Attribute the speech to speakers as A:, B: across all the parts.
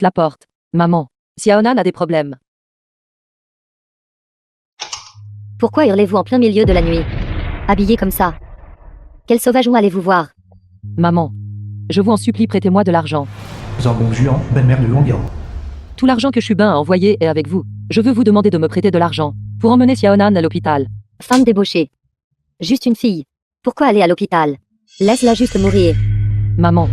A: La porte. Maman. Xiaonan a des problèmes.
B: Pourquoi hurlez-vous en plein milieu de la nuit? Habillé comme ça. Quel sauvage où allez-vous voir?
A: Maman. Je vous en supplie, prêtez-moi de l'argent.
C: Zambon Juan, belle-mère de Luangyao.
A: Tout l'argent que Shubin a envoyé est avec vous. Je veux vous demander de me prêter de l'argent pour emmener Xiaonan à l'hôpital.
B: Femme débauchée. Juste une fille. Pourquoi aller à l'hôpital? Laisse-la juste mourir.
A: Maman.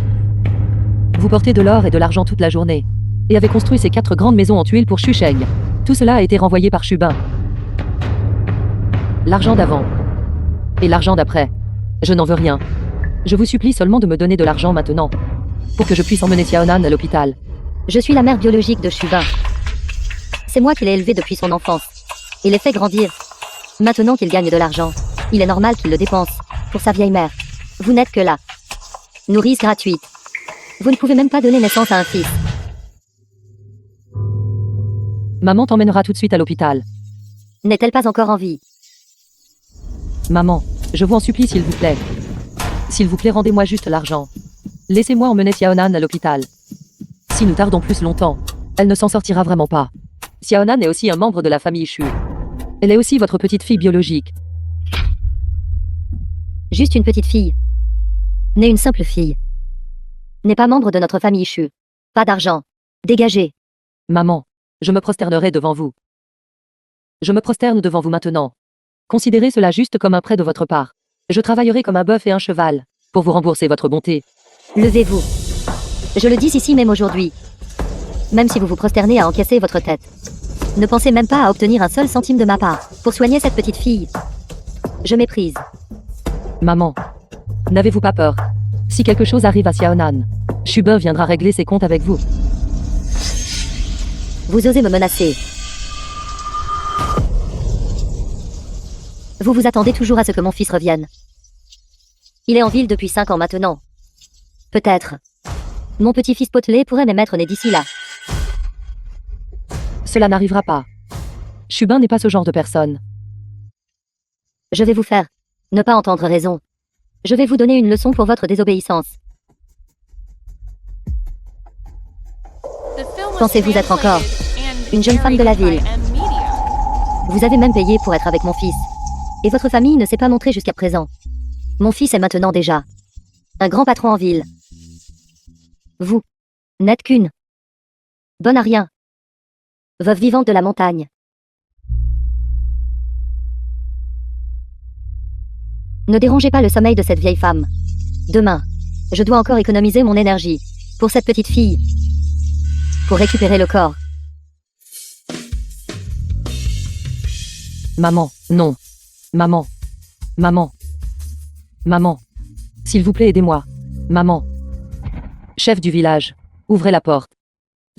A: Vous portez de l'or et de l'argent toute la journée. Et avez construit ces 4 grandes maisons en tuiles pour Xusheng. Tout cela a été renvoyé par Shubin. L'argent d'avant. Et l'argent d'après. Je n'en veux rien. Je vous supplie seulement de me donner de l'argent maintenant. Pour que je puisse emmener Xiaonan à l'hôpital.
B: Je suis la mère biologique de Shubin. C'est moi qui l'ai élevé depuis son enfance. Et l'ai fait grandir. Maintenant qu'il gagne de l'argent, il est normal qu'il le dépense. Pour sa vieille mère. Vous n'êtes que là. Nourrice gratuite. Vous ne pouvez même pas donner naissance à un fils.
A: Maman t'emmènera tout de suite à l'hôpital.
B: N'est-elle pas encore en vie?
A: Maman, je vous en supplie s'il vous plaît. S'il vous plaît, rendez-moi juste l'argent. Laissez-moi emmener Xiaonan à l'hôpital. Si nous tardons plus longtemps, elle ne s'en sortira vraiment pas. Xiaonan est aussi un membre de la famille Shu. Elle est aussi votre petite fille biologique.
B: Juste une petite fille. Née une simple fille. N'est pas membre de notre famille Shu. Pas d'argent. Dégagez.
A: Maman, je me prosternerai devant vous. Je me prosterne devant vous maintenant. Considérez cela juste comme un prêt de votre part. Je travaillerai comme un bœuf et un cheval pour vous rembourser votre bonté.
B: Levez-vous. Je le dis ici même aujourd'hui. Même si vous vous prosternez à encaisser votre tête. Ne pensez même pas à obtenir un seul centime de ma part pour soigner cette petite fille. Je méprise.
A: Maman, n'avez-vous pas peur? Si quelque chose arrive à Xiaonan, Shubin viendra régler ses comptes avec vous.
B: Vous osez me menacer. Vous vous attendez toujours à ce que mon fils revienne. Il est en ville depuis 5 ans maintenant. Peut-être. Mon petit-fils potelé pourrait même être né d'ici là.
A: Cela n'arrivera pas. Shubin n'est pas ce genre de personne.
B: Je vais vous faire ne pas entendre raison. Je vais vous donner une leçon pour votre désobéissance. Pensez-vous être encore une jeune femme de la ville? Vous avez même payé pour être avec mon fils. Et votre famille ne s'est pas montrée jusqu'à présent. Mon fils est maintenant déjà un grand patron en ville. Vous n'êtes qu'une bonne à rien. Veuve vivante de la montagne. Ne dérangez pas le sommeil de cette vieille femme. Demain, je dois encore économiser mon énergie pour cette petite fille. Pour récupérer le corps.
A: Maman, non. Maman. Maman. Maman. S'il vous plaît, aidez-moi. Maman. Chef du village. Ouvrez la porte.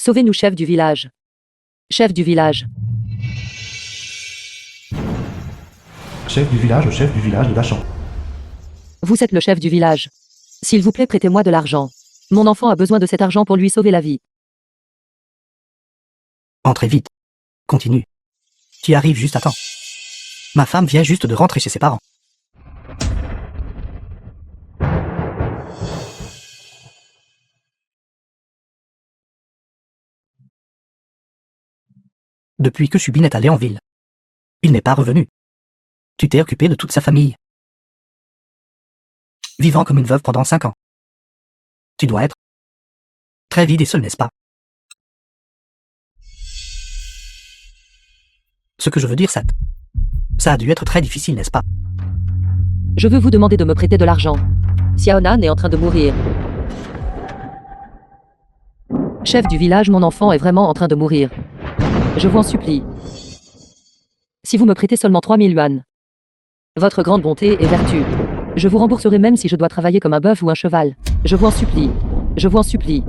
A: Sauvez-nous, chef du village. Chef du village.
C: Chef du village de Dachan.
A: Vous êtes le chef du village. S'il vous plaît, prêtez-moi de l'argent. Mon enfant a besoin de cet argent pour lui sauver la vie.
D: Entrez vite. Continue. Tu arrives juste à temps. Ma femme vient juste de rentrer chez ses parents. Depuis que Shubin est allé en ville, il n'est pas revenu. Tu t'es occupé de toute sa famille. Vivant comme une veuve pendant 5 ans. Tu dois être très vide et seul, n'est-ce pas? Ce que je veux dire, ça a dû être très difficile, n'est-ce pas?
A: Je veux vous demander de me prêter de l'argent. Xiaonan est en train de mourir. Chef du village, mon enfant est vraiment en train de mourir. Je vous en supplie. Si vous me prêtez seulement 3000 yuan. Votre grande bonté et vertu. Je vous rembourserai même si je dois travailler comme un bœuf ou un cheval. Je vous en supplie. Je vous en supplie.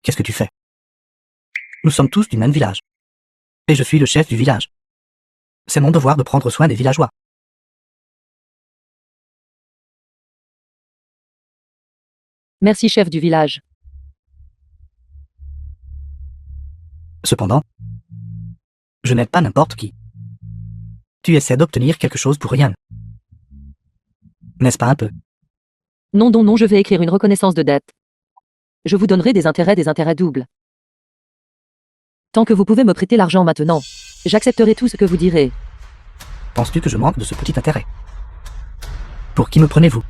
D: Qu'est-ce que tu fais? Nous sommes tous du même village. Et je suis le chef du village. C'est mon devoir de prendre soin des villageois.
A: Merci, chef du village.
D: Cependant, je n'aide pas n'importe qui. Tu essaies d'obtenir quelque chose pour rien. N'est-ce pas un peu?
A: Non, non, non, je vais écrire une reconnaissance de dette. Je vous donnerai des intérêts doubles. Tant que vous pouvez me prêter l'argent maintenant, j'accepterai tout ce que vous direz.
D: Penses-tu que je manque de ce petit intérêt? Pour qui me prenez-vous?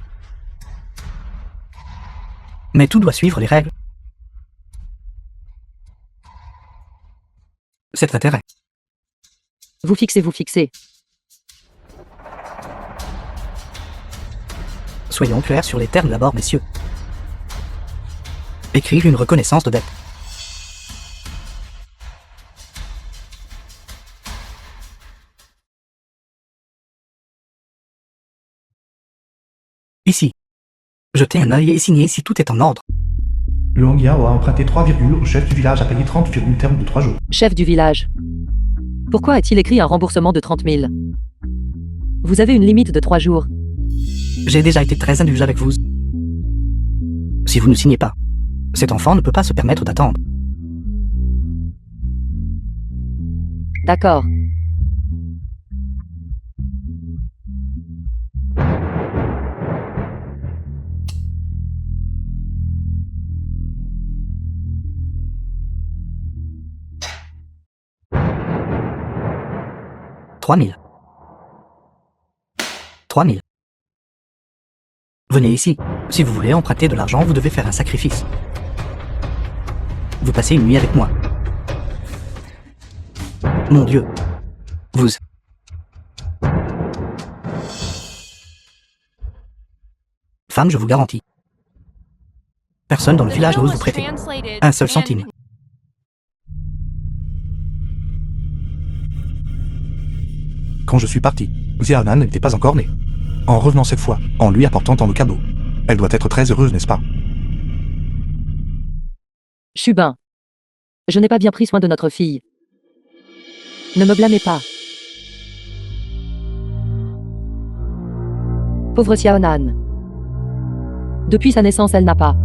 D: Mais tout doit suivre les règles. Cet intérêt.
A: Vous fixez.
D: Soyons clairs sur les termes d'abord, messieurs. Écrire une reconnaissance de dette. Ici. Jetez un œil et signez si tout est en ordre.
C: Le Hangyao a emprunté 3, au chef du village a payé 30, terme de 3 jours.
A: Chef du village. Pourquoi a-t-il écrit un remboursement de 30 000? Vous avez une limite de 3 jours.
D: J'ai déjà été très indulgent avec vous. Si vous ne signez pas, cet enfant ne peut pas se permettre d'attendre.
A: D'accord.
D: « 3 000. 3 000. Venez ici. Si vous voulez emprunter de l'argent, vous devez faire un sacrifice. Vous passez une nuit avec moi. Mon Dieu. Vous. Femme, je vous garantis. Personne dans le village n'ose vous prêter un seul centime.
C: Quand je suis parti, Xiaonan n'était pas encore née. En revenant cette fois, en lui apportant tant de cadeaux. Elle doit être très heureuse, n'est-ce pas?
A: Chubin. Je n'ai pas bien pris soin de notre fille. Ne me blâmez pas. Pauvre Xiaonan. Depuis sa naissance, elle n'a pas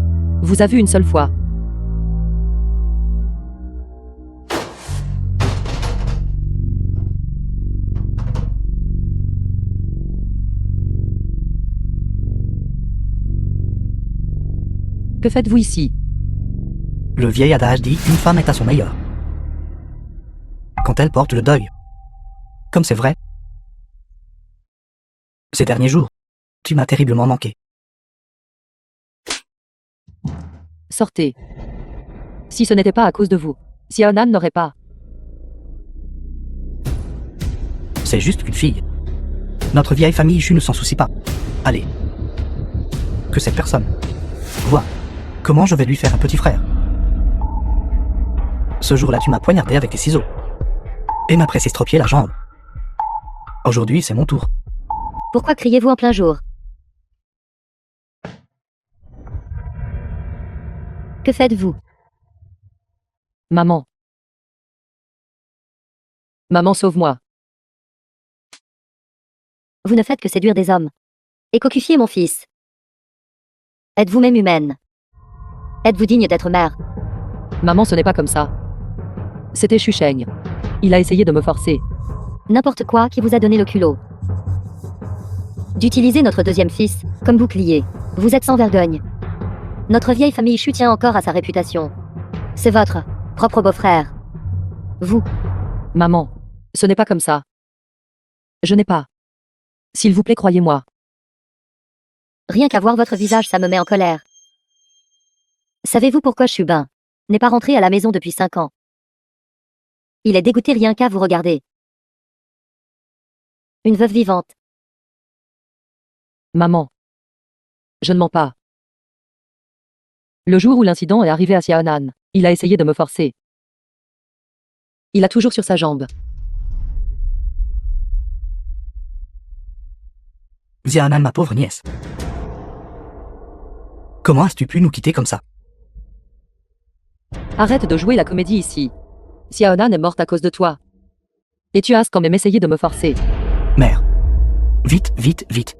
A: vous a vu une seule fois. Que faites-vous ici?
D: Le vieil adage dit qu'une femme est à son meilleur quand elle porte le deuil. Comme c'est vrai. Ces derniers jours, tu m'as terriblement manqué.
A: Sortez. Si ce n'était pas à cause de vous, Xiaonan n'aurait pas.
D: C'est juste qu'une fille. Notre vieille famille Chu ne s'en soucie pas. Allez. Que cette personne voit comment je vais lui faire un petit frère. Ce jour-là, tu m'as poignardé avec tes ciseaux et m'as pressé estropier la jambe. Aujourd'hui, c'est mon tour.
B: Pourquoi criez-vous en plein jour? Que faites-vous?
A: Maman. Maman, sauve-moi.
B: Vous ne faites que séduire des hommes et cocufier mon fils. Êtes-vous même humaine? Êtes-vous digne d'être mère?
A: Maman, ce n'est pas comme ça. C'était Chucheng. Il a essayé de me forcer.
B: N'importe quoi qui vous a donné le culot d'utiliser notre deuxième fils comme bouclier. Vous êtes sans vergogne. Notre vieille famille Chu tient encore à sa réputation. C'est votre propre beau-frère. Vous.
A: Maman, ce n'est pas comme ça. Je n'ai pas. S'il vous plaît, croyez-moi.
B: Rien qu'à voir votre visage, ça me met en colère. Savez-vous pourquoi Chubin n'est pas rentré à la maison depuis 5 ans? Il est dégoûté rien qu'à vous regarder. Une veuve vivante.
A: Maman. Je ne mens pas. Le jour où l'incident est arrivé à Xiaonan, il a essayé de me forcer. Il a toujours sur sa jambe.
D: Xiaonan, ma pauvre nièce. Comment as-tu pu nous quitter comme ça?
A: Arrête de jouer la comédie ici. Xiaonan est morte à cause de toi. Et tu as quand même essayé de me forcer.
D: Mère. Vite, vite, vite.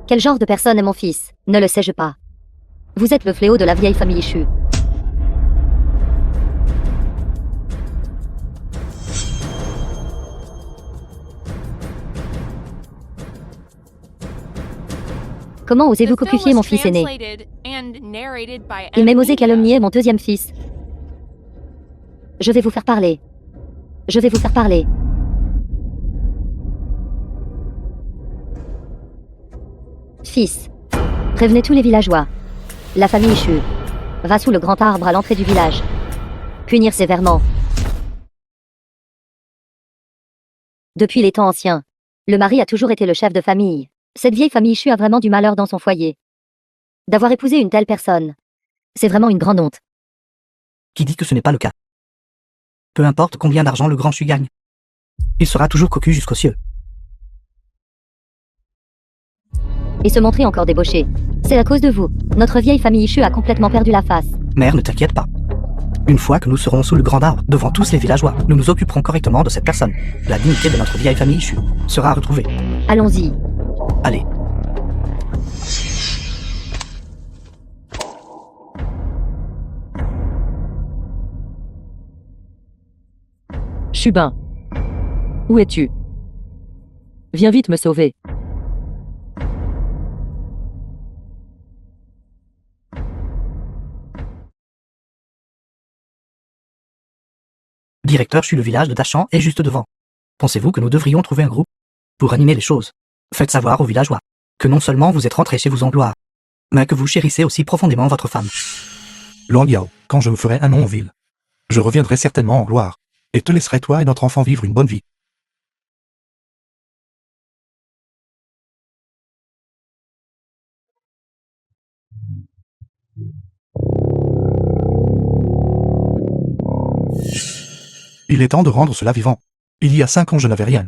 B: Quel genre de personne est mon fils? Ne le sais-je pas. Vous êtes le fléau de la vieille famille Chu. Comment osez-vous copifier mon fils aîné? Il même osé calomnier mon deuxième fils. Je vais vous faire parler. Je vais vous faire parler. Fils, prévenez tous les villageois. La famille Chu va sous le grand arbre à l'entrée du village. Punir sévèrement. Depuis les temps anciens, le mari a toujours été le chef de famille. Cette vieille famille Chu a vraiment du malheur dans son foyer. D'avoir épousé une telle personne, c'est vraiment une grande honte.
D: Qui dit que ce n'est pas le cas? Peu importe combien d'argent le grand Chu gagne. Il sera toujours cocu jusqu'aux cieux.
B: Et se montrer encore débauché. C'est à cause de vous. Notre vieille famille Chu a complètement perdu la face.
D: Mère, ne t'inquiète pas. Une fois que nous serons sous le grand arbre, devant tous les villageois, nous nous occuperons correctement de cette personne. La dignité de notre vieille famille Chu sera retrouvée.
B: Allons-y.
D: Allez.
A: Chubin. Où es-tu? Viens vite me sauver.
D: Directeur Chu, le village de Dachan est juste devant. Pensez-vous que nous devrions trouver un groupe pour animer les choses? Faites savoir aux villageois que non seulement vous êtes rentrés chez vous en gloire, mais que vous chérissez aussi profondément votre femme.
C: Luang Yao, quand je me ferai un nom en ville, je reviendrai certainement en gloire, et te laisserai toi et notre enfant vivre une bonne vie. Il est temps de rendre cela vivant. Il y a 5 ans je n'avais rien.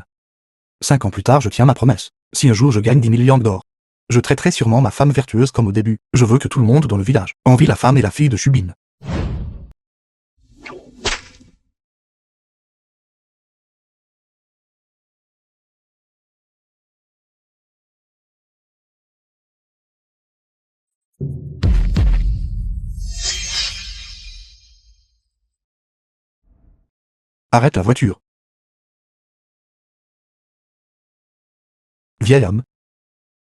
C: 5 ans plus tard je tiens ma promesse. Si un jour je gagne 10 millions d'or, je traiterai sûrement ma femme vertueuse comme au début. Je veux que tout le monde dans le village envie la femme et la fille de Chubin. Arrête la voiture. Vieil homme.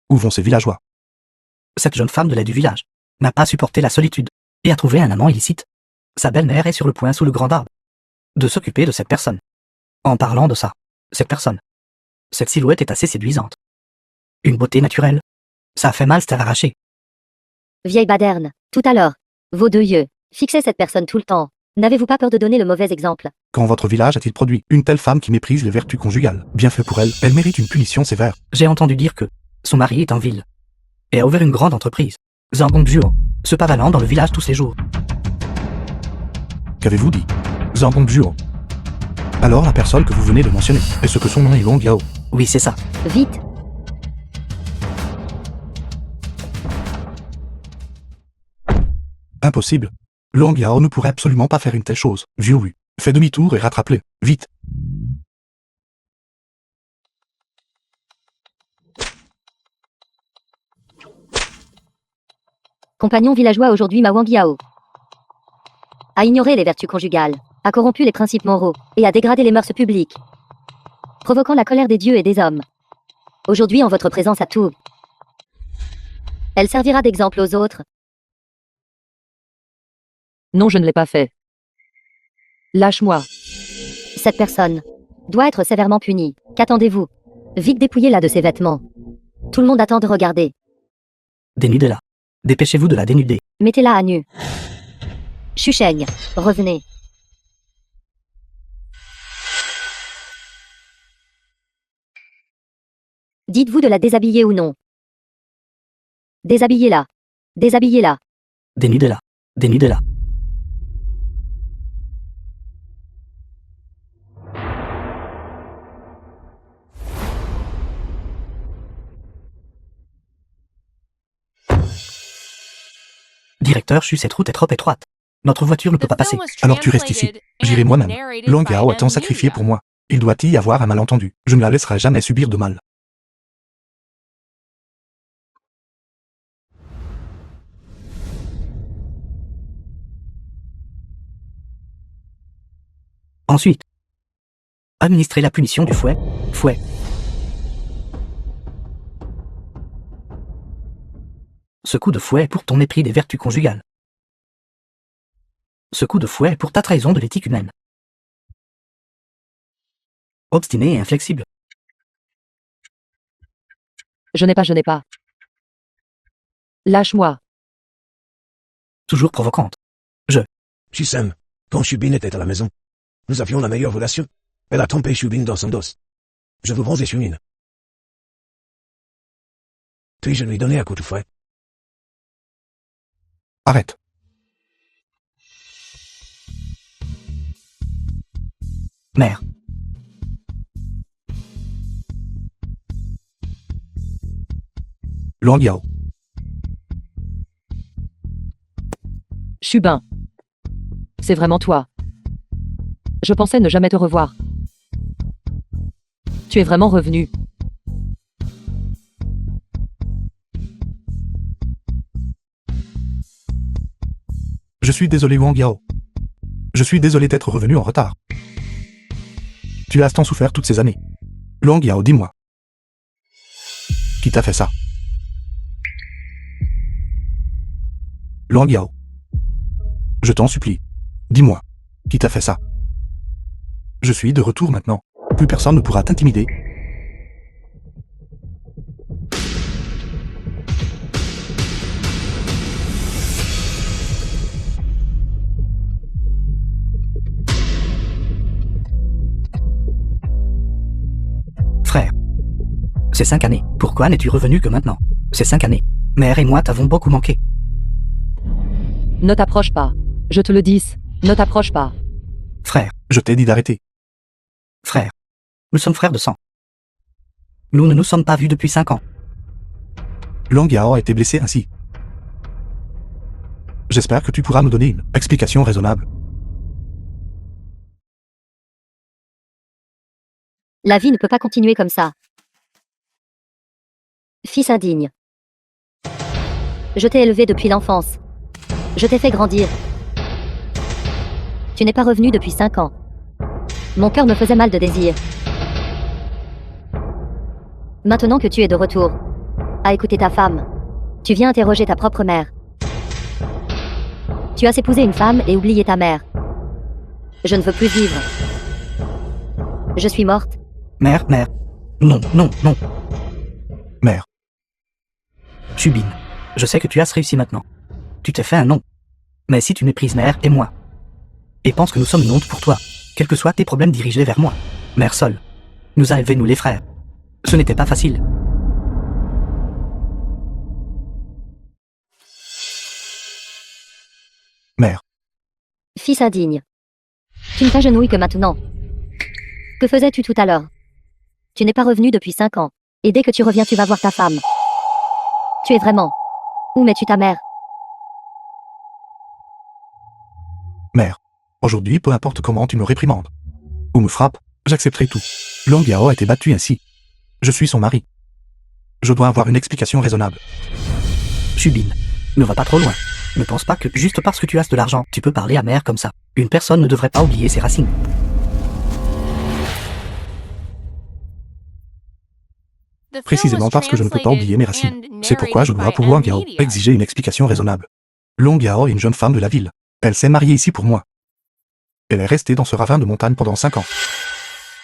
C: Où vont ces villageois?
D: Cette jeune femme de l'aide du village n'a pas supporté la solitude et a trouvé un amant illicite. Sa belle-mère est sur le point sous le grand arbre de s'occuper de cette personne. En parlant de ça, cette personne, cette silhouette est assez séduisante. Une beauté naturelle. Ça fait mal, c'est à l'arracher.
B: Vieille baderne, tout à l'heure. Vos 2 yeux, fixez cette personne tout le temps. N'avez-vous pas peur de donner le mauvais exemple?
C: Quand votre village a-t-il produit une telle femme qui méprise les vertus conjugales? Bien fait pour elle, elle mérite une punition sévère.
D: J'ai entendu dire que son mari est en ville et a ouvert une grande entreprise. Zambongjuo, se pavalant dans le village tous les jours.
C: Qu'avez-vous dit? Zambongjuo. Alors la personne que vous venez de mentionner, est-ce que son nom est Luang Yao?
D: Oui, c'est ça.
B: Vite.
C: Impossible. Luang Yao ne pourrait absolument pas faire une telle chose. Vieux Wu, fais demi-tour et rattrape-le. Vite.
B: Compagnon villageois aujourd'hui Ma Wang Yao a ignoré les vertus conjugales, a corrompu les principes moraux, et a dégradé les mœurs publiques, provoquant la colère des dieux et des hommes. Aujourd'hui en votre présence à tout, elle servira d'exemple aux autres.
A: Non, je ne l'ai pas fait. Lâche-moi.
B: Cette personne doit être sévèrement punie. Qu'attendez-vous? Vite dépouillez-la de ses vêtements. Tout le monde attend de regarder.
D: Dénudez-la. Dépêchez-vous de la dénuder.
B: Mettez-la à nu. Chucheng, revenez. Dites-vous de la déshabiller ou non? Déshabillez-la. Déshabillez-la.
D: Dénudez-la. Dénudez-la. Directeur Chu, cette route est trop étroite. Notre voiture ne peut pas passer.
C: Alors tu restes ici. J'irai moi-même. Luang Yao a tant sacrifié pour moi. Il doit y avoir un malentendu. Je ne la laisserai jamais subir de mal.
D: Ensuite, administrer la punition du fouet. Fouet. Ce coup de fouet est pour ton mépris des vertus conjugales. Ce coup de fouet est pour ta trahison de l'éthique humaine. Obstiné et inflexible.
A: Je n'ai pas. Lâche-moi.
D: Toujours provocante.
E: Shusam, quand Shubin était à la maison, nous avions la meilleure relation. Elle a trempé Shubin dans son dos. Je vous bronze Shubin. Puis je lui donnais un coup de fouet.
C: Arrête.
D: Mère.
C: Luang Yao.
A: Shubin. C'est vraiment toi. Je pensais ne jamais te revoir. Tu es vraiment revenu.
C: Je suis désolé Wang Yao. Je suis désolé d'être revenu en retard. Tu as tant souffert toutes ces années. Luang Yao, dis-moi. Qui t'a fait ça? Luang Yao. Je t'en supplie. Dis-moi. Qui t'a fait ça? Je suis de retour maintenant. Plus personne ne pourra t'intimider.
D: Frère. Ces 5 années. Pourquoi n'es-tu revenu que maintenant? Ces 5 années. Mère et moi t'avons beaucoup manqué.
A: Ne t'approche pas. Je te le dis. Ne t'approche pas.
D: Frère.
C: Je t'ai dit d'arrêter.
D: Frère. Nous sommes frères de sang. Nous ne nous sommes pas vus depuis 5 ans.
C: Luang Yao a été blessé ainsi. J'espère que tu pourras nous donner une explication raisonnable.
B: La vie ne peut pas continuer comme ça. Fils indigne. Je t'ai élevé depuis l'enfance. Je t'ai fait grandir. Tu n'es pas revenu depuis 5 ans. Mon cœur me faisait mal de désir. Maintenant que tu es de retour, à écouter ta femme, tu viens interroger ta propre mère. Tu as épousé une femme et oublié ta mère. Je ne veux plus vivre. Je suis morte.
D: Mère. Non.
C: Mère.
D: Shubin. Je sais que tu as réussi maintenant. Tu t'es fait un nom. Mais si tu méprises mère et moi, et penses que nous sommes une honte pour toi, quels que soient tes problèmes dirigés vers moi, mère seule, nous a élevés nous les frères. Ce n'était pas facile.
C: Mère.
B: Fils indigne. Tu ne t'agenouilles que maintenant. Que faisais-tu tout à l'heure? Tu n'es pas revenu depuis 5 ans. Et dès que tu reviens, tu vas voir ta femme. Tu es vraiment... Où mets-tu ta mère?
C: Mère. Aujourd'hui, peu importe comment tu me réprimandes ou me frappes, j'accepterai tout. Luang Yao a été battu ainsi. Je suis son mari. Je dois avoir une explication raisonnable.
D: Shubin. Ne va pas trop loin. Ne pense pas que juste parce que tu as de l'argent, tu peux parler à mère comme ça. Une personne ne devrait pas oublier ses racines.
C: Précisément parce que je ne peux pas oublier mes racines. C'est pourquoi je dois pour Luang Yao exiger une explication raisonnable. Luang Yao est une jeune femme de la ville. Elle s'est mariée ici pour moi. Elle est restée dans ce ravin de montagne pendant 5 ans.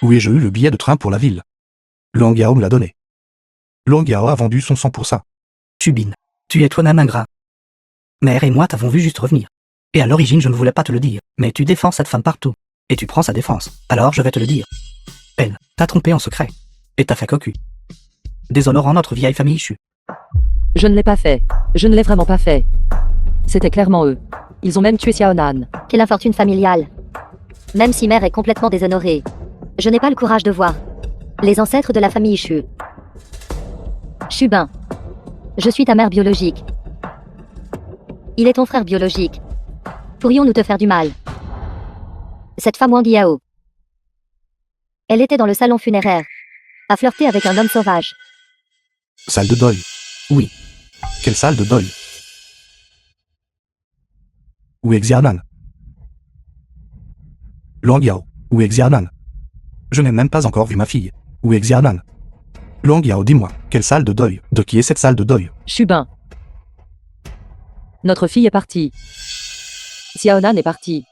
C: Où ai-je eu le billet de train pour la ville? Luang Yao me l'a donné. Luang Yao a vendu son sang pour ça.
D: Shubin. Tu es toi-même ingrat. Mère et moi t'avons vu juste revenir. Et à l'origine je ne voulais pas te le dire, mais tu défends cette femme partout. Et tu prends sa défense. Alors je vais te le dire. Elle t'a trompé en secret. Et t'a fait cocu. Déshonorant notre vieille famille issue.
A: Je ne l'ai pas fait. Je ne l'ai vraiment pas fait. C'était clairement eux. Ils ont même tué Xiaonan.
B: Quelle infortune familiale. Même si mère est complètement déshonorée, je n'ai pas le courage de voir les ancêtres de la famille Shu. Shubin. Je suis ta mère biologique. Il est ton frère biologique. Pourrions-nous te faire du mal? Cette femme Wang Yao. Elle était dans le salon funéraire, à flirter avec un homme sauvage.
C: Salle de deuil.
D: Oui.
C: Quelle salle de deuil? Où est Xiaonan? Luang Yao, où est Xiaonan? Je n'ai même pas encore vu ma fille. Où est Xiaonan? Luang Yao, dis-moi, quelle salle de deuil? De qui est cette salle de deuil?
A: Shubin. Notre fille est partie. Xiaonan est partie.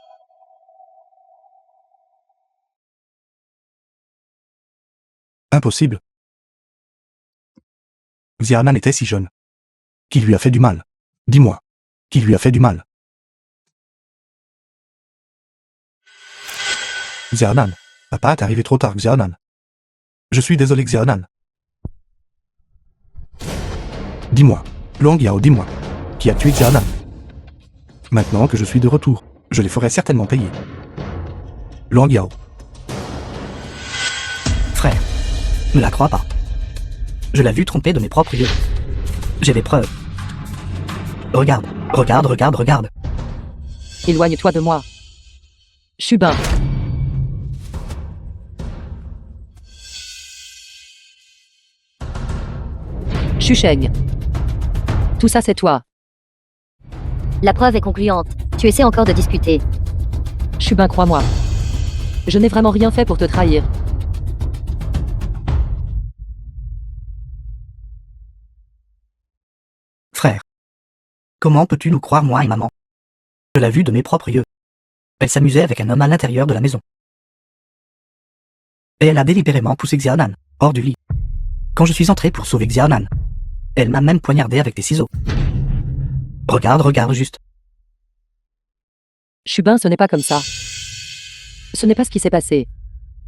C: Impossible. Xiaonan était si jeune. Qui lui a fait du mal? Dis-moi. Qui lui a fait du mal? Xiaonan. Papa est arrivé trop tard, Xiaonan. Je suis désolé, Xiaonan. Dis-moi. Luang Yao, dis-moi. Qui a tué Xiaonan? Maintenant que je suis de retour, je les ferai certainement payer. Luang Yao.
D: Frère, ne la crois pas. Je l'ai vu tromper de mes propres yeux. J'ai des preuves. Regarde, regarde, regarde, regarde.
A: Éloigne-toi de moi. Shubin. Chusheng. Tout ça c'est toi.
B: La preuve est concluante. Tu essaies encore de discuter.
A: Shubin, crois-moi. Je n'ai vraiment rien fait pour te trahir.
D: Frère. Comment peux-tu nous croire, moi et maman? Je l'ai vu de mes propres yeux. Elle s'amusait avec un homme à l'intérieur de la maison. Et elle a délibérément poussé Xiaonan hors du lit. Quand je suis entré pour sauver Xiaonan, elle m'a même poignardé avec des ciseaux. Regarde, regarde juste.
A: Shubin, ce n'est pas comme ça. Ce n'est pas ce qui s'est passé.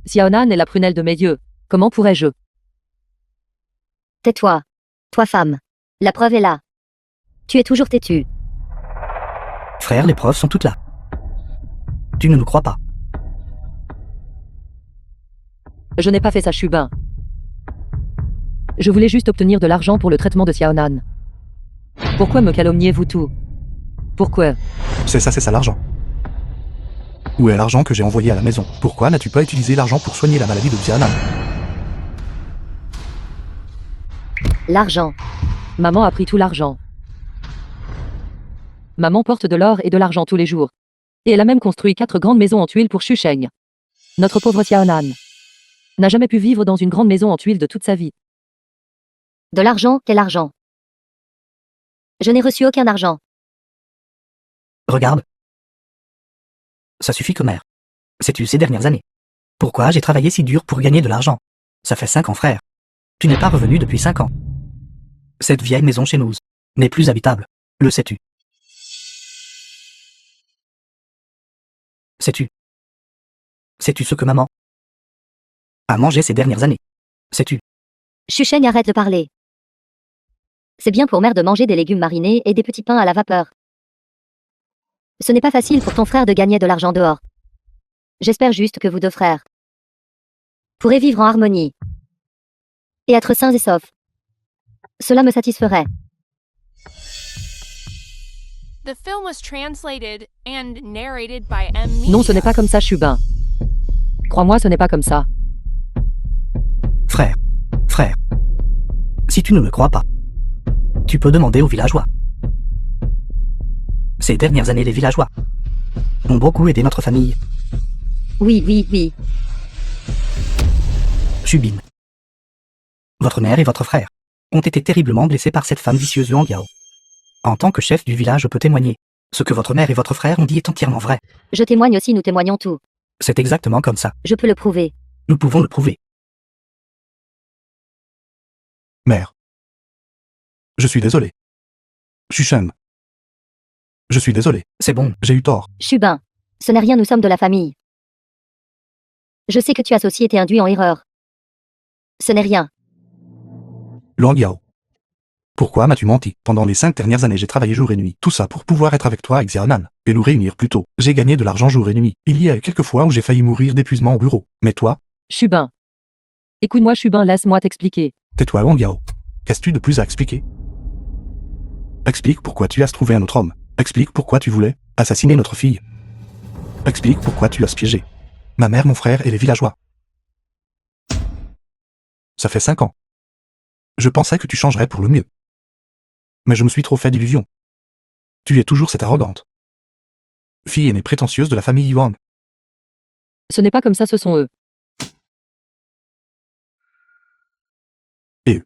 A: Xiaonan est la prunelle de mes yeux. Comment pourrais-je?
B: Tais-toi. Toi femme. La preuve est là. Tu es toujours têtu.
D: Frère, les preuves sont toutes là. Tu ne nous crois pas.
A: Je n'ai pas fait ça, Shubin. Je voulais juste obtenir de l'argent pour le traitement de Xiaonan. Pourquoi me calomniez-vous tout? Pourquoi?
C: C'est ça l'argent. Où est l'argent que j'ai envoyé à la maison? Pourquoi n'as-tu pas utilisé l'argent pour soigner la maladie de Xiaonan?
B: L'argent.
A: Maman a pris tout l'argent. Maman porte de l'or et de l'argent tous les jours. Et elle a même construit 4 grandes maisons en tuiles pour Chusheng. Notre pauvre Xiaonan n'a jamais pu vivre dans une grande maison en tuiles de toute sa vie.
B: De l'argent, quel argent? Je n'ai reçu aucun argent.
D: Regarde. Ça suffit que mère. Sais-tu ces dernières années? Pourquoi j'ai travaillé si dur pour gagner de l'argent? Ça fait 5 ans, frère. Tu n'es pas revenu depuis 5 ans. Cette vieille maison chez nous n'est plus habitable. Le sais-tu? Sais-tu? Sais-tu ce que maman a mangé ces dernières années? Sais-tu?
B: Chusheng, arrête de parler. C'est bien pour mère de manger des légumes marinés et des petits pains à la vapeur. Ce n'est pas facile pour ton frère de gagner de l'argent dehors. J'espère juste que vous deux frères pourrez vivre en harmonie et être sains et saufs. Cela me satisferait.
F: The film was translated and narrated by M. Media.
A: Non, ce n'est pas comme ça, Shubin. Crois-moi, ce n'est pas comme ça.
D: Frère, frère. Si tu ne me crois pas, tu peux demander aux villageois. Ces dernières années, les villageois ont beaucoup aidé notre famille.
B: Oui, oui, oui.
D: Shubin. Votre mère et votre frère ont été terriblement blessés par cette femme vicieuse Luang Yao. En tant que chef du village, je peux témoigner. Ce que votre mère et votre frère ont dit est entièrement vrai.
B: Je témoigne aussi, nous témoignons tout.
D: C'est exactement comme ça.
B: Je peux le prouver.
D: Nous pouvons le prouver.
C: Mère. Je suis désolé. Chusheng. Je suis désolé.
D: C'est bon.
C: J'ai eu tort.
B: Shubin. Ce n'est rien, nous sommes de la famille. Je sais que tu as aussi été induit en erreur. Ce n'est rien.
C: Luang Yao. Pourquoi m'as-tu menti? Pendant les 5 dernières années, j'ai travaillé jour et nuit. Tout ça pour pouvoir être avec toi et Xiaonan, et nous réunir plus tôt. J'ai gagné de l'argent jour et nuit. Il y a eu quelques fois où j'ai failli mourir d'épuisement au bureau. Mais toi?
A: Shubin. Écoute-moi, Shubin, laisse-moi t'expliquer.
C: Tais-toi, Luang Yao. Qu'as-tu de plus à expliquer? Explique pourquoi tu as trouvé un autre homme. Explique pourquoi tu voulais assassiner notre fille. Explique pourquoi tu as piégé ma mère, mon frère et les villageois. Ça fait 5 ans. Je pensais que tu changerais pour le mieux. Mais je me suis trop fait d'illusions. Tu es toujours cette arrogante fille aînée prétentieuse de la famille Yuan.
A: Ce n'est pas comme ça, ce sont eux.
C: Et eux.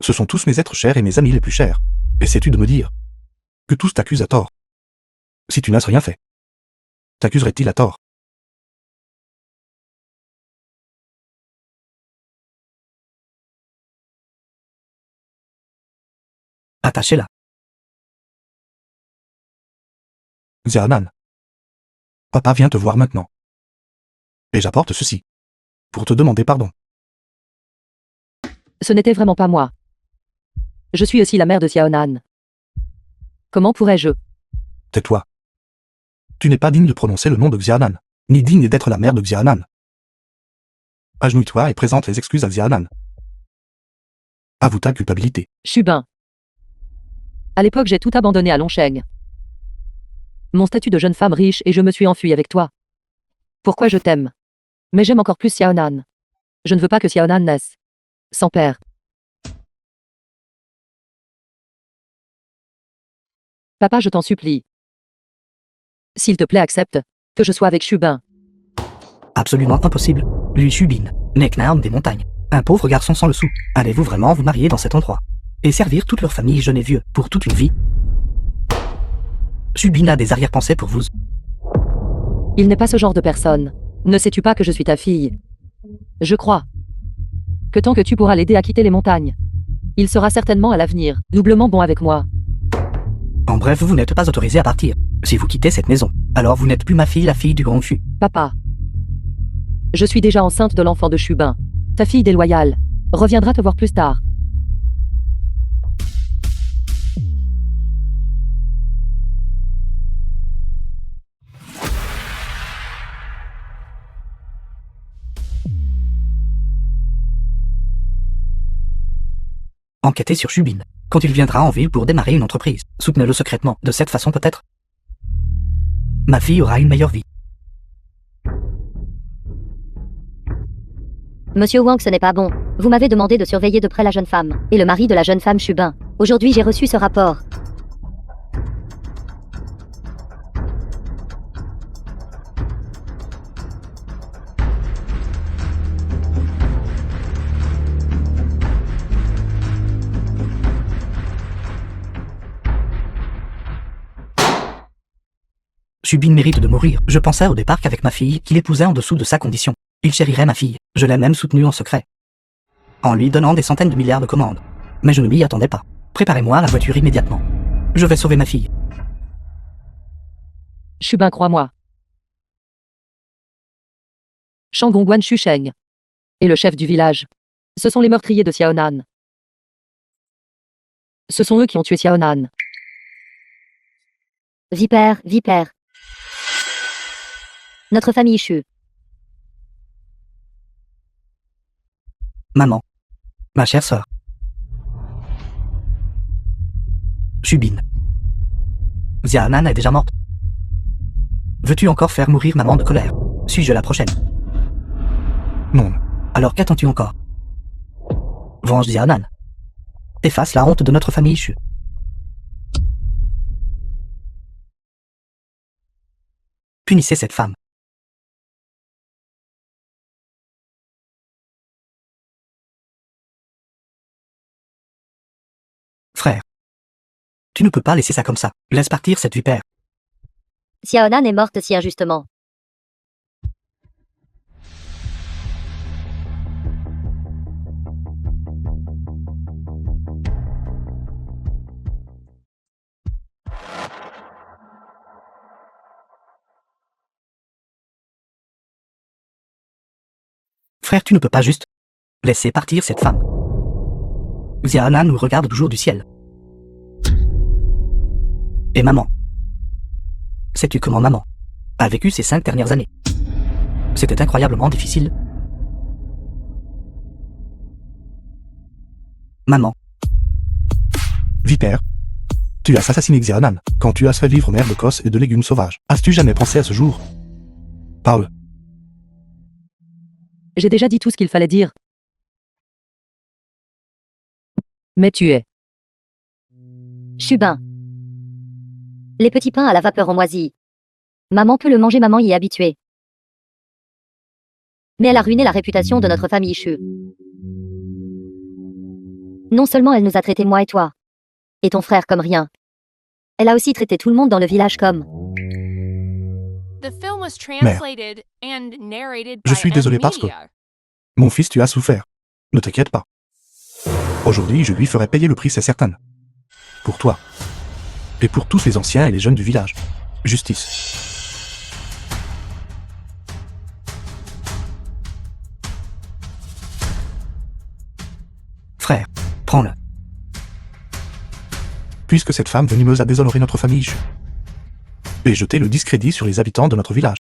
C: Ce sont tous mes êtres chers et mes amis les plus chers. Et sais-tu de me dire Que tous t'accusent à tort. Si tu n'as rien fait, t'accuserait-il à tort?
D: Attachez-la.
C: Xiaonan. Papa vient te voir maintenant. Et j'apporte ceci. Pour te demander pardon.
A: Ce n'était vraiment pas moi. Je suis aussi la mère de Xiaonan. Comment pourrais-je?
C: Tais-toi. Tu n'es pas digne de prononcer le nom de Xiaonan, ni digne d'être la mère de Xiaonan. Agenouille-toi et présente les excuses à Xiaonan. Avoue ta culpabilité.
A: Shubin. À l'époque, j'ai tout abandonné à Longsheng. Mon statut de jeune femme riche et je me suis enfuie avec toi. Pourquoi je t'aime? Mais j'aime encore plus Xiaonan. Je ne veux pas que Xiaonan naisse sans père. Papa, je t'en supplie. S'il te plaît, accepte que je sois avec Shubin.
D: Absolument impossible. Lui Shubin n'est qu'un homme des montagnes. Un pauvre garçon sans le sou. Allez-vous vraiment vous marier dans cet endroit? Et servir toute leur famille jeune et vieux pour toute une vie? Shubin a des arrière-pensées pour vous.
A: Il n'est pas ce genre de personne. Ne sais-tu pas que je suis ta fille? Je crois que tant que tu pourras l'aider à quitter les montagnes, il sera certainement à l'avenir doublement bon avec moi.
D: En bref, vous n'êtes pas autorisé à partir. Si vous quittez cette maison, alors vous n'êtes plus ma fille, la fille du grand Chu.
A: Papa. Je suis déjà enceinte de l'enfant de Shubin. Ta fille déloyale reviendra te voir plus tard.
D: Enquêtez sur Shubin. Quand il viendra en ville pour démarrer une entreprise, soutenez-le secrètement. De cette façon peut-être, ma fille aura une meilleure vie.
B: Monsieur Wang, ce n'est pas bon. Vous m'avez demandé de surveiller de près la jeune femme, et le mari de la jeune femme Shubin. Aujourd'hui, j'ai reçu ce rapport.
D: Shubin mérite de mourir. Je pensais au départ qu'avec ma fille, qu'il épousait en dessous de sa condition. Il chérirait ma fille. Je l'ai même soutenue en secret, en lui donnant des centaines de milliards de commandes. Mais je ne m'y attendais pas. Préparez-moi la voiture immédiatement. Je vais sauver ma fille.
A: Shubin, crois-moi. Shangongguan Shusheng et le chef du village. Ce sont les meurtriers de Xiaonan. Ce sont eux qui ont tué Xiaonan.
B: Vipère, Vipère. Notre famille Chu.
D: Maman. Ma chère sœur. Shubin. Xiaonan est déjà morte. Veux-tu encore faire mourir maman de colère? Suis-je la prochaine?
C: Non.
D: Alors qu'attends-tu encore? Venge Xiaonan. Efface la honte de notre famille Chu. Punissez cette femme. Frère. Tu ne peux pas laisser ça comme ça. Laisse partir cette vipère.
B: Xiaonan est morte si injustement.
D: Frère, tu ne peux pas juste laisser partir cette femme. Xiaonan nous regarde toujours du ciel. Et maman. Sais-tu comment maman a vécu ces 5 dernières années? C'était incroyablement difficile. Maman.
C: Vipère. Tu as assassiné Xiaonan quand tu as fait vivre mère de cosses et de légumes sauvages. As-tu jamais pensé à ce jour? Parle.
A: J'ai déjà dit tout ce qu'il fallait dire. Mais tu es.
B: Shubin. Les petits pains à la vapeur en moisi. Maman peut le manger, maman y est habituée. Mais elle a ruiné la réputation de notre famille Chu. Non seulement elle nous a traités, moi et toi, et ton frère, comme rien, Elle a aussi traité tout le monde dans le village comme...
F: The film was translated and narrated by
C: Je suis désolé parce que-
F: M-Media.
C: Mon fils, tu as souffert. Ne t'inquiète pas. Aujourd'hui, je lui ferai payer le prix, c'est certain. Pour toi. Et pour tous les anciens et les jeunes du village. Justice.
D: Frère, prends-le.
C: Puisque cette femme venimeuse a déshonoré notre famille et jeté le discrédit sur les habitants de notre village.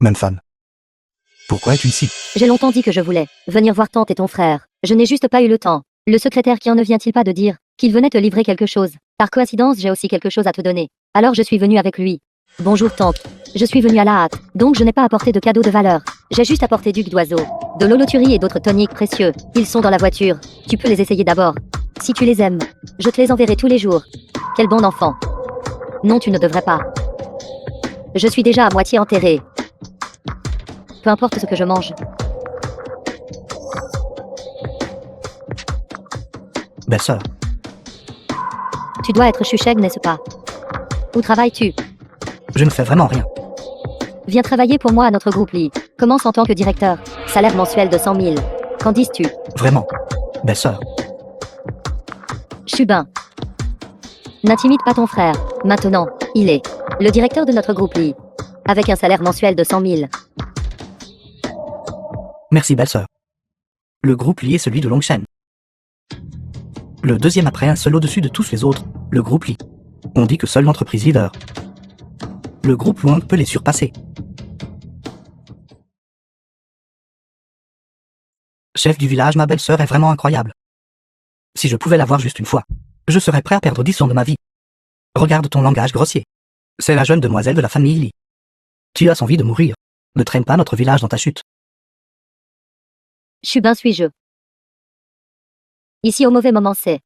C: Manfan. Pourquoi es-tu ici?
B: J'ai longtemps dit que je voulais venir voir tante et ton frère. Je n'ai juste pas eu le temps. Le secrétaire qui en ne vient-il pas de dire qu'il venait te livrer quelque chose? Par coïncidence, j'ai aussi quelque chose à te donner. Alors je suis venue avec lui. Bonjour tante. Je suis venue à la hâte, donc je n'ai pas apporté de cadeaux de valeur. J'ai juste apporté duc d'oiseau, de l'holoturie et d'autres toniques précieux. Ils sont dans la voiture. Tu peux les essayer d'abord. Si tu les aimes, je te les enverrai tous les jours. Quel bon enfant. Non, tu ne devrais pas. Je suis déjà à moitié enterré. Peu importe ce que je mange.
D: Belle-sœur,
B: Tu dois être Chucheg, n'est-ce pas? Où travailles-tu?
D: je ne fais vraiment rien.
B: Viens travailler pour moi à notre groupe Lee. Commence en tant que directeur. Salaire mensuel de 100 000. Qu'en dis-tu?
D: Vraiment. Belle-sœur,
B: Chubin. N'intimide pas ton frère. Maintenant, il est le directeur de notre groupe Lee. Avec un salaire mensuel de 100 000.
D: merci belle-sœur. Le groupe Lee est celui de Longshan. Le deuxième après un seul au-dessus de tous les autres, le groupe Lee. On dit que seule l'entreprise leader. Le groupe Wang peut les surpasser. Chef du village, ma belle-sœur est vraiment incroyable. Si je pouvais la voir juste une fois, je serais prêt à perdre 10 ans de ma vie. Regarde ton langage grossier. C'est la jeune demoiselle de la famille Lee. Tu as envie de mourir. Ne traîne pas notre village dans ta chute.
B: Chubin suis-je. Ici au mauvais moment c'est.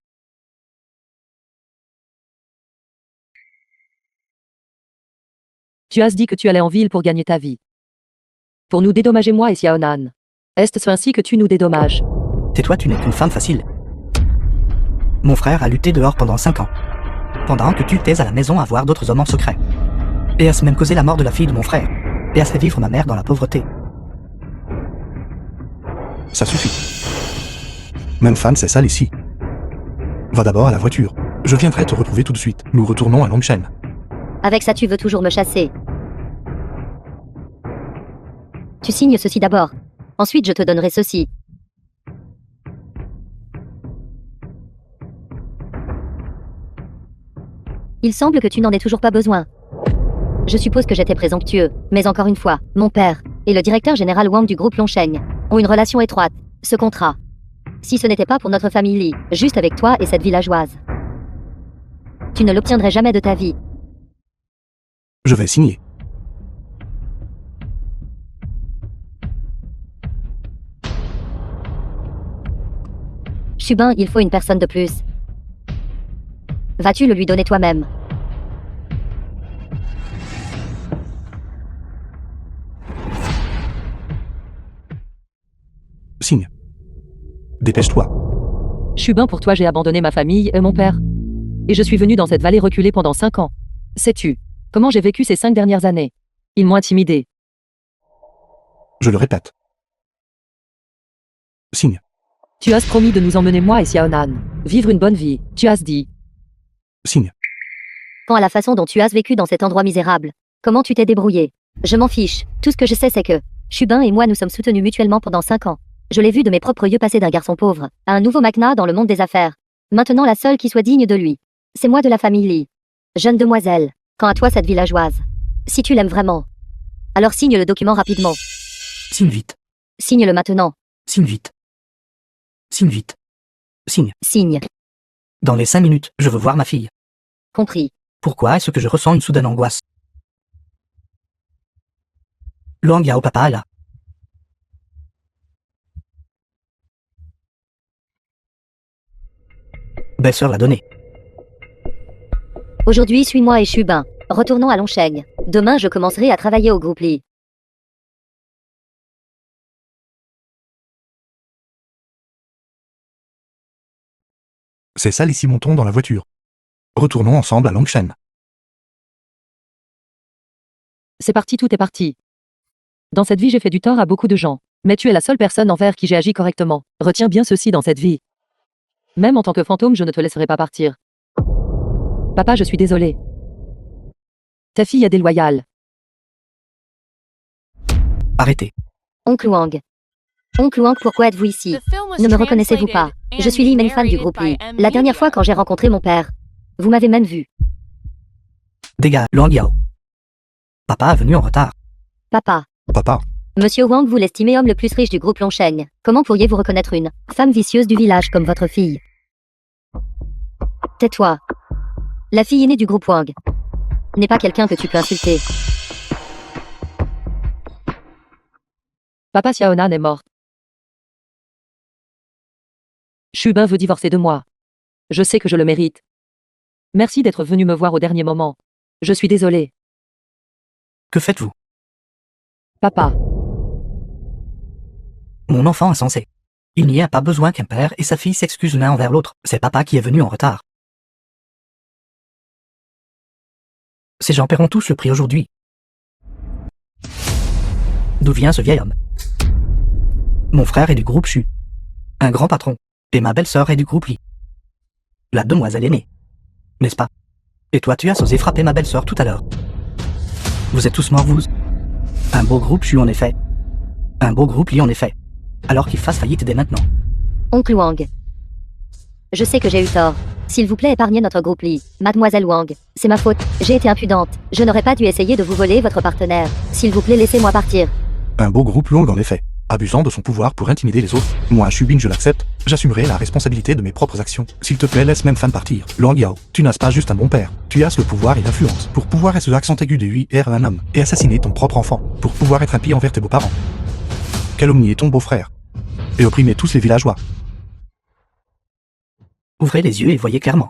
A: Tu as dit que tu allais en ville pour gagner ta vie. Pour nous dédommager moi et Xiaonan. Est-ce ainsi que tu nous dédommages?
D: Tais-toi, tu n'es qu'une femme facile. Mon frère a lutté dehors pendant 5 ans. Pendant que tu t'es à la maison à voir d'autres hommes en secret. Et a même causé la mort de la fille de mon frère. Et a fait vivre ma mère dans la pauvreté.
C: Ça suffit. Manfan, c'est sale ici. Va d'abord à la voiture. Je viendrai te retrouver tout de suite. Nous retournons à Longshan.
B: Avec ça tu veux toujours me chasser. Tu signes ceci d'abord. Ensuite je te donnerai ceci. Il semble que tu n'en aies toujours pas besoin. Je suppose que j'étais présomptueux, mais encore une fois, mon père et le directeur général Wang du groupe Longsheng ont une relation étroite. Ce contrat. Si ce n'était pas pour notre famille Lee, juste avec toi et cette villageoise, tu ne l'obtiendrais jamais de ta vie.
C: Je vais signer.
B: Chubin, il faut une personne de plus. Vas-tu le lui donner toi-même?
C: Signe. Dépêche-toi.
A: Chubin, pour toi j'ai abandonné ma famille et mon père. Et je suis venu dans cette vallée reculée pendant 5 ans. Sais-tu comment j'ai vécu ces 5 dernières années? Ils m'ont intimidé.
C: Je le répète. Signe.
A: Tu as promis de nous emmener moi et Xiaonan. Vivre une bonne vie. Tu as dit.
C: Signe.
B: Quant à la façon dont tu as vécu dans cet endroit misérable, comment tu t'es débrouillé? Je m'en fiche. Tout ce que je sais c'est que Chubin et moi nous sommes soutenus mutuellement pendant 5 ans. Je l'ai vu de mes propres yeux passer d'un garçon pauvre à un nouveau magnat dans le monde des affaires. Maintenant la seule qui soit digne de lui. C'est moi de la famille Lee. Jeune demoiselle, quant à toi cette villageoise. Si tu l'aimes vraiment, alors signe le document rapidement.
D: Signe vite.
B: Signe-le maintenant.
D: Signe vite. Signe vite. Signe.
B: Signe.
D: Dans les 5 minutes, je veux voir ma fille.
B: Compris.
D: Pourquoi est-ce que je ressens une soudaine angoisse? Luang Yao papa est là. Belle-sœur l'a donné.
B: Aujourd'hui suis-moi et Chubin. Retournons à Longsheng. Demain je commencerai à travailler au groupe Lee.
C: C'est sale ici, montons dans la voiture. Retournons ensemble à Longshan.
A: C'est parti, tout est parti. Dans cette vie, j'ai fait du tort à beaucoup de gens. Mais tu es la seule personne envers qui j'ai agi correctement. Retiens bien ceci dans cette vie. Même en tant que fantôme, je ne te laisserai pas partir. Papa, je suis désolé. Ta fille est déloyale.
D: Arrêtez.
B: Oncle Wang. Oncle Wang, pourquoi êtes-vous ici? Ne me reconnaissez-vous pas? Je suis Li Menfan du groupe Li. La dernière fois quand j'ai rencontré mon père, vous m'avez même vu.
D: Dégâts, Luang Yao. Papa est venu en retard.
B: Papa.
C: Papa,
B: Monsieur Wang, vous l'estimez homme le plus riche du groupe Longsheng. Comment pourriez-vous reconnaître une femme vicieuse du village comme votre fille? Tais-toi. La fille aînée du groupe Wang n'est pas quelqu'un que tu peux insulter.
A: Papa Xiaonan est morte. Shubin veut divorcer de moi. Je sais que je le mérite. Merci d'être venu me voir au dernier moment. Je suis désolé.
D: Que faites-vous?
A: Papa,
D: Mon enfant insensé. Il n'y a pas besoin qu'un père et sa fille s'excusent l'un envers l'autre. C'est papa qui est venu en retard. Ces gens paieront tous le prix aujourd'hui. D'où vient ce vieil homme? Mon frère est du groupe Chu, un grand patron, et ma belle-sœur est du groupe Li. La demoiselle aînée, n'est-ce pas? Et toi tu as osé frapper ma belle-sœur tout à l'heure. Vous êtes tous morts, vous. Un beau groupe Chu en effet. Un beau groupe Li en effet. Alors qu'il fasse faillite dès maintenant.
B: Oncle Wang. Je sais que j'ai eu tort. S'il vous plaît, épargnez notre groupe Li. Mademoiselle Wang, c'est ma faute. J'ai été impudente. Je n'aurais pas dû essayer de vous voler votre partenaire. S'il vous plaît, laissez-moi partir.
C: un beau groupe Long en effet, abusant de son pouvoir pour intimider les autres. Moi, Shubin, je l'accepte. J'assumerai la responsabilité de mes propres actions. S'il te plaît, laisse même fan partir. Luang Yao, tu n'as pas juste un bon père. Tu as le pouvoir et l'influence pour pouvoir être l'accent aigu de lui et un homme et assassiner ton propre enfant pour pouvoir être impie envers tes beaux-parents. Calomnier ton beau-frère et opprimer tous les villageois.
D: Ouvrez les yeux et voyez clairement.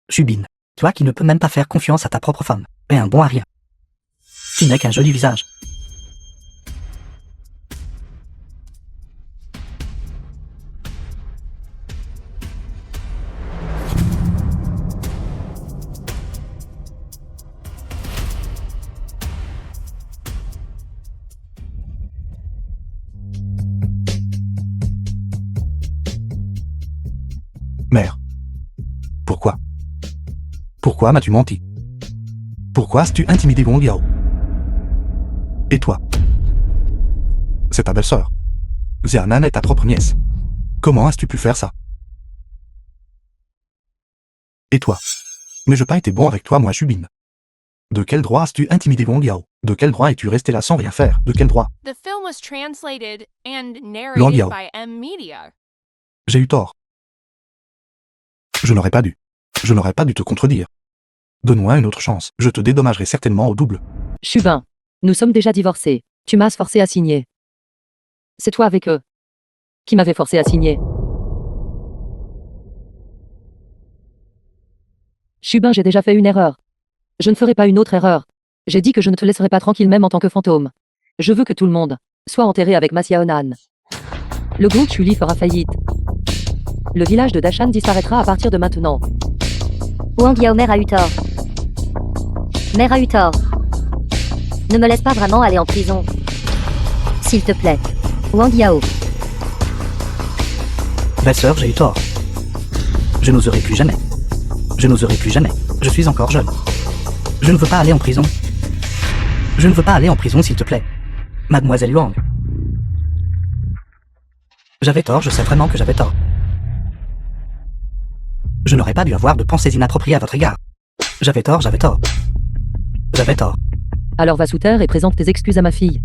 D: Shubin, toi qui ne peux même pas faire confiance à ta propre femme, et un bon à rien. Tu n'as qu'un joli visage.
C: Mère. Pourquoi? Pourquoi m'as-tu menti? Pourquoi as-tu intimidé Wang Yao? Et toi? C'est ta belle-sœur. Xianan est ta propre nièce. Comment as-tu pu faire ça? Et toi? N'ai-je pas été bon avec toi, moi, Shubin? De quel droit as-tu intimidé Wang Yao? De quel droit es-tu resté là sans rien faire? De quel droit?
F: The film was translated and
C: Long
F: narrated
C: Yao.
F: by M Media.
C: J'ai eu tort. Je n'aurais pas dû. Je n'aurais pas dû te contredire. Donne-moi une autre chance. Je te dédommagerai certainement au double.
A: Shubin, nous sommes déjà divorcés. Tu m'as forcé à signer. C'est toi avec eux qui m'avais forcé à signer. Shubin, j'ai déjà fait une erreur. Je ne ferai pas une autre erreur. J'ai dit que je ne te laisserai pas tranquille même en tant que fantôme. Je veux que tout le monde soit enterré avec Ma Xiaonan. Le groupe Chuli fera faillite. Le village de Dashan disparaîtra à partir de maintenant.
B: Wang Yao, mère a eu tort. Mère a eu tort. Ne me laisse pas vraiment aller en prison. S'il te plaît. Wang Yao.
D: Belle-sœur, j'ai eu tort. Je n'oserai plus jamais. Je n'oserai plus jamais. Je suis encore jeune. Je ne veux pas aller en prison. Je ne veux pas aller en prison, s'il te plaît. Mademoiselle Wang. J'avais tort, je sais vraiment que j'avais tort. Je n'aurais pas dû avoir de pensées inappropriées à votre égard. J'avais tort, j'avais tort. J'avais tort.
A: Alors va sous terre et présente tes excuses à ma fille.